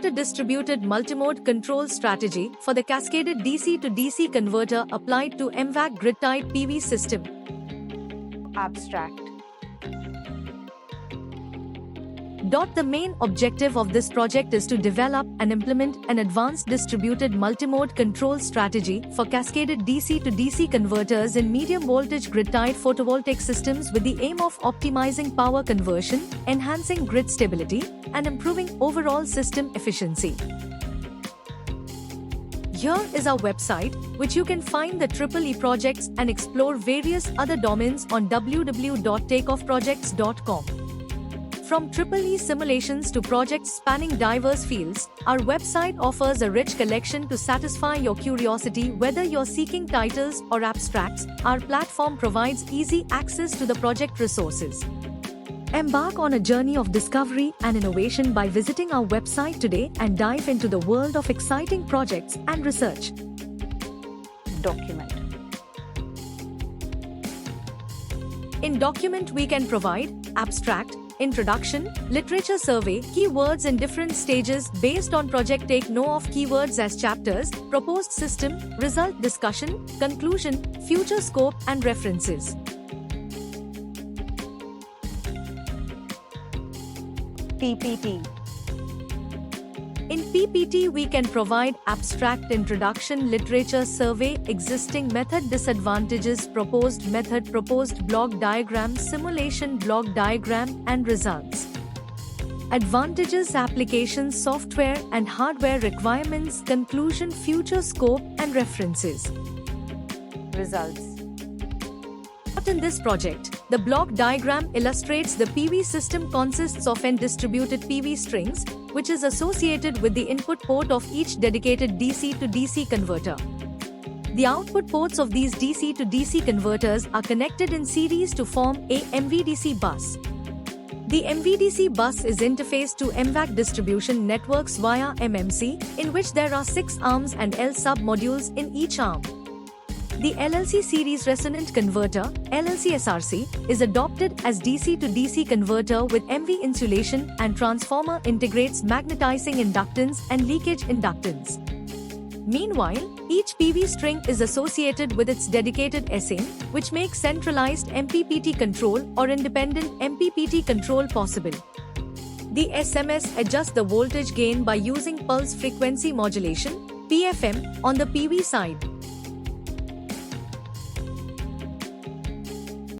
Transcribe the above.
A distributed multimode control strategy for the cascaded DC to DC converter applied to MVAC grid-tied PV system. Abstract. The main objective of this project is to develop and implement an advanced distributed multimode control strategy for cascaded DC to DC converters in medium voltage grid-tied photovoltaic systems with the aim of optimizing power conversion, enhancing grid stability, and improving overall system efficiency. Here is our website, which you can find the EEE projects and explore various other domains on www.takeoffprojects.com. From EEE simulations to projects spanning diverse fields, our website offers a rich collection to satisfy your curiosity. Whether you're seeking titles or abstracts, our platform provides easy access to the project resources. Embark on a journey of discovery and innovation by visiting our website today and dive into the world of exciting projects and research. Document. In Document, we can provide abstract, introduction, literature survey, keywords in different stages based on project. Take note of keywords as chapters, proposed system, result discussion, conclusion, future scope, and references. PPT. In PPT, we can provide abstract, introduction, literature survey, existing method, disadvantages, proposed method, proposed block diagram, simulation block diagram, and results. Advantages, applications, software and hardware requirements, conclusion, future scope, and references. Results. In this project, the block diagram illustrates the PV system consists of n distributed PV strings, which is associated with the input port of each dedicated DC to DC converter. The output ports of these DC to DC converters are connected in series to form a MVDC bus. The MVDC bus is interfaced to MVAC distribution networks via MMC, in which there are 6 arms and L sub-modules in each arm. The LLC series resonant converter, LLC SRC, is adopted as DC to DC converter with MV insulation, and transformer integrates magnetizing inductance and leakage inductance. Meanwhile, each PV string is associated with its dedicated SN, which makes centralized MPPT control or independent MPPT control possible. The SMS adjusts the voltage gain by using pulse frequency modulation, PFM, on the PV side.